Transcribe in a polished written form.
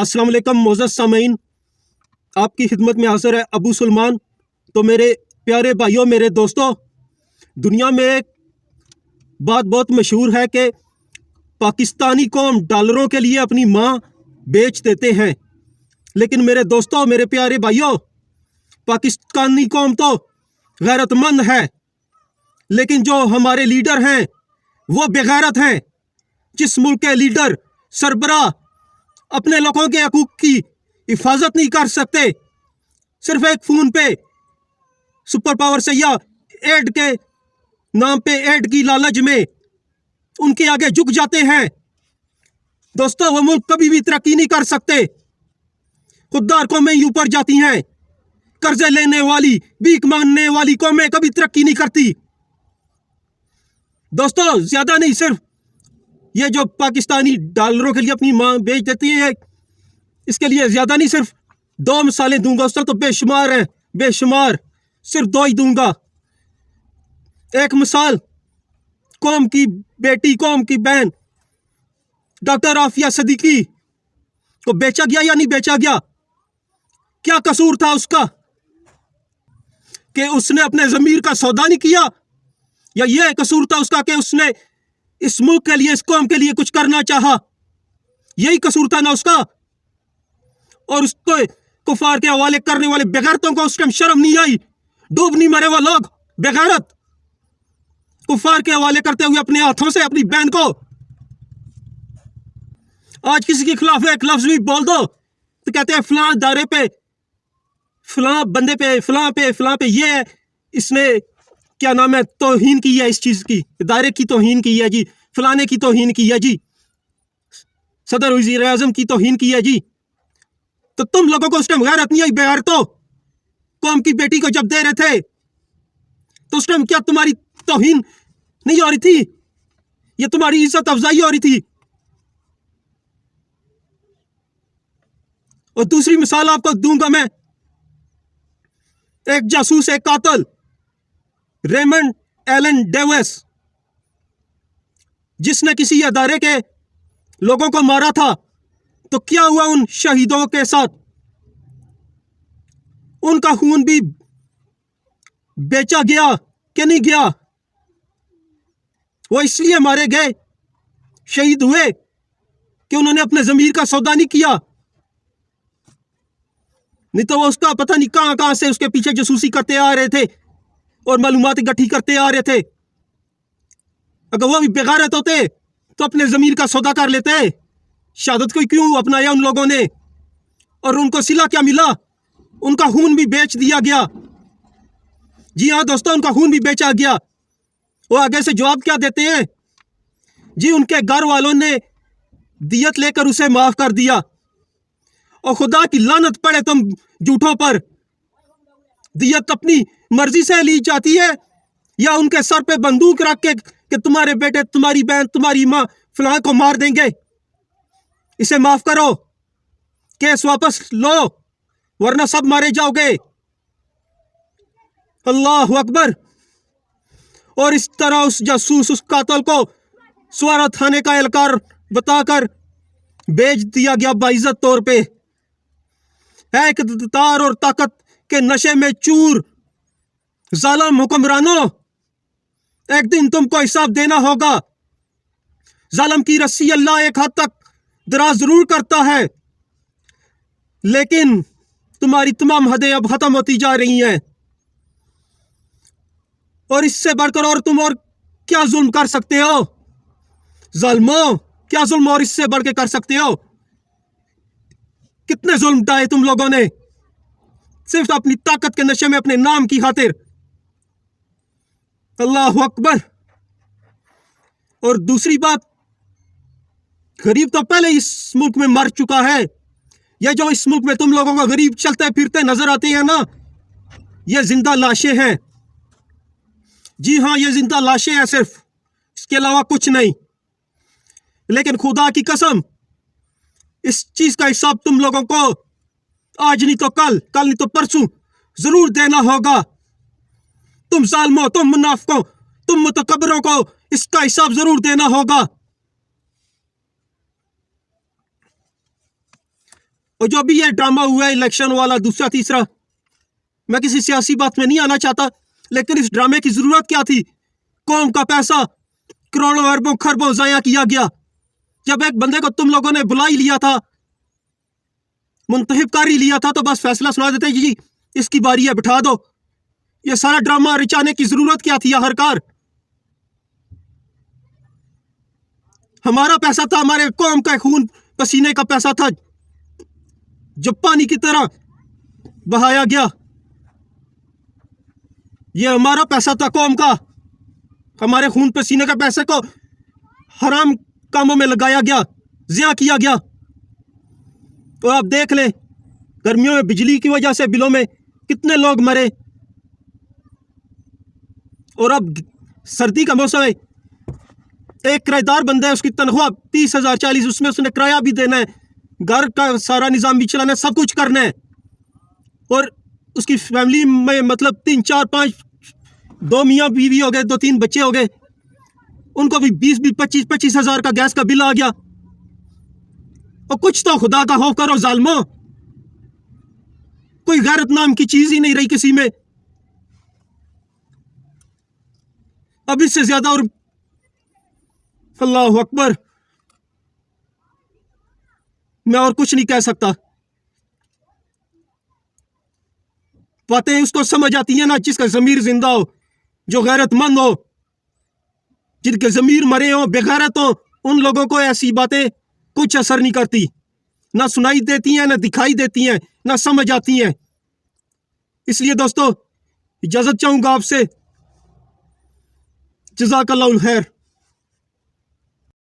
अस्सलाम वालेकुम मोअज़्ज़ज़ सामीन, आपकी खिदमत में हाज़िर है अबू सलमान। तो मेरे प्यारे भाइयों, मेरे दोस्तों, दुनिया में एक बात बहुत मशहूर है कि पाकिस्तानी कौम डॉलरों के लिए अपनी माँ बेच देते हैं। लेकिन मेरे दोस्तों, मेरे प्यारे भाइयों, पाकिस्तानी कौम तो गैरतमंद है, लेकिन जो हमारे लीडर हैं वो बेगैरत हैं। जिस मुल्क के लीडर सरबरा अपने लोगों के हकूक की हिफाजत नहीं कर सकते, सिर्फ एक फ़ोन पे सुपर पावर से या एड के नाम पे एड की लालच में उनके आगे झुक जाते हैं, दोस्तों वो मुल्क कभी भी तरक्की नहीं कर सकते। खुददार कौमें ही ऊपर जाती हैं, कर्जे लेने वाली, भीख मांगने वाली कौमें कभी तरक्की नहीं करती। दोस्तों ज्यादा नहीं, सिर्फ ये जो पाकिस्तानी डॉलरों के लिए अपनी मां बेच देती है, इसके लिए ज्यादा नहीं, सिर्फ 2 मिसालें दूंगा। उस तरह तो बेशुमार है, बेशुमार, सिर्फ 2 ही दूंगा। एक मिसाल, कौम की बेटी, कौम की बहन डॉक्टर आफिया सिद्दीकी को बेचा गया या नहीं बेचा गया? क्या कसूर था उसका कि उसने अपने जमीर का सौदा नहीं किया, या यह कसूर था उसका कि उसने इस मुल्क के लिए, इस कौम के लिए कुछ करना चाहा? यही कसूर था ना उसका। और उसको कुफार के हवाले करने वाले बेगैरतों को उस टाइम शर्म नहीं आई? डूब नहीं मरे वो लोग बेगैरत, कुफार के हवाले करते हुए अपने हाथों से अपनी बहन को। आज किसी के खिलाफ एक लफ्ज भी बोल दो तो कहते हैं फलां दायरे पे, फलां बंदे पे, फलां पे, फलां पे ये इसने क्या नाम है तौहीन की है, इस चीज की, दायरे की तौहीन की है जी, फलाने की तौहीन की है जी, सदर वजीर आजम की तौहीन की है जी। तो तुम लोगों को उस टाइम गैरत नहीं आई? बेगैरतो कौम की बेटी को जब दे रहे थे तो उस टाइम क्या तुम्हारी तौहीन नहीं हो रही थी? ये तुम्हारी इज्जत अफजाई हो रही थी। और दूसरी मिसाल आपको दूंगा मैं, एक जासूस, एक कातिल रेमंड एलन डेविस, जिसने किसी अदारे के लोगों को मारा था, तो क्या हुआ उन शहीदों के साथ? उनका खून भी बेचा गया कि नहीं गया? वो इसलिए मारे गए, शहीद हुए कि उन्होंने अपने जमीर का सौदा नहीं किया, नहीं तो वो उसका पता नहीं कहां कहां से उसके पीछे जासूसी करते आ रहे थे और मालूमात इकट्ठी करते आ रहे थे। अगर वो भी बेगैरत होते तो अपने जमीर का सौदा कर लेते। शहादत को क्यों अपनाया उन लोगों ने? और उनको सिला क्या मिला? उनका खून भी बेच दिया गया। जी हाँ दोस्तों, उनका खून भी बेचा गया। वो आगे से जवाब क्या देते हैं जी? उनके घर वालों ने दियत लेकर उसे माफ कर दिया। और खुदा की लानत पड़े तुम झूठों पर, दियत अपनी मर्जी से ली जाती है या उनके सर पे बंदूक रख के कि तुम्हारे बेटे, तुम्हारी बहन, तुम्हारी मां फलां को मार देंगे, इसे माफ करो, केस वापस लो वरना सब मारे जाओगे। अल्लाह अकबर। और इस तरह उस जासूस, उस कातिल को स्वारा थाने का एहलकार बताकर बेच दिया गया बाइज्जत तौर पे। है इक़्तिदार और ताकत के नशे में चूर जालिम हुक्मरानों, एक दिन तुमको हिसाब देना होगा। जालिम की रस्सी अल्लाह एक हद तक दराज जरूर करता है, लेकिन तुम्हारी तमाम हदें अब खत्म होती जा रही हैं। और इससे बढ़कर और तुम और क्या जुल्म कर सकते हो? जालिमों, क्या जुल्म और इससे बढ़ के कर सकते हो? कितने जुल्म ढाए तुम लोगों ने सिर्फ अपनी ताकत के नशे में, अपने नाम की खातिर। अल्लाह अकबर। और दूसरी बात, गरीब तो पहले इस मुल्क में मर चुका है। ये जो इस मुल्क में तुम लोगों को गरीब चलते फिरते नजर आते हैं ना, ये जिंदा लाशें हैं। जी हाँ, ये जिंदा लाशें हैं सिर्फ, इसके अलावा कुछ नहीं। लेकिन खुदा की कसम, इस चीज का हिसाब तुम लोगों को आज नहीं तो कल, कल नहीं तो परसों जरूर देना होगा। तुम जालिमों, तुम मुनाफिकों, तुम मुतकब्बिरों को इसका हिसाब जरूर देना होगा। और जो भी ये ड्रामा हुआ है इलेक्शन वाला दूसरा तीसरा, मैं किसी सियासी बात में नहीं आना चाहता, लेकिन इस ड्रामे की जरूरत क्या थी? कौम का पैसा करोड़ों अरबों खरबों जाया किया गया। जब एक बंदे को तुम लोगों ने बुला ही लिया था, मुंतखब कर ही लिया था, तो बस फैसला सुना देते जी इसकी बारी है, बिठा दो। ये सारा ड्रामा रचाने की जरूरत क्या थी? हरकार हमारा पैसा था, हमारे कौम का खून पसीने का पैसा था, जो पानी की तरह बहाया गया। ये हमारा पैसा था कौम का, हमारे खून पसीने का पैसे को हराम कामों में लगाया गया, ज़िया किया गया। तो आप देख लें, गर्मियों में बिजली की वजह से बिलों में कितने लोग मरे, और अब सर्दी का मौसम है, एक किराएदार बंदा है, उसकी तनख्वाह 30,000 40, उसमें उसने किराया भी देना है, घर का सारा निज़ाम भी चलाना है, सब कुछ करना है। और उसकी फैमिली में मतलब 3 4 5 2 मियाँ बीवी हो गए, 2 3 बच्चे हो गए, उनको भी 20-25 हज़ार का गैस का बिल आ गया। और कुछ तो खुदा का खौफ करो जालिमो, कोई गैरत नाम की चीज ही नहीं रही किसी में। अब इससे ज्यादा और अल्लाह अकबर, मैं और कुछ नहीं कह सकता। बातें उसको समझ आती है ना जिसका जमीर जिंदा हो, जो गैरतमंद हो, जिनके जमीर मरे हो, बेगैरत हो, उन लोगों को ऐसी बातें कुछ असर नहीं करती, ना सुनाई देती हैं, ना दिखाई देती हैं, ना समझ आती हैं। इसलिए दोस्तों इजाजत चाहूंगा आपसे। जज़ाकल्लाहुल खैर।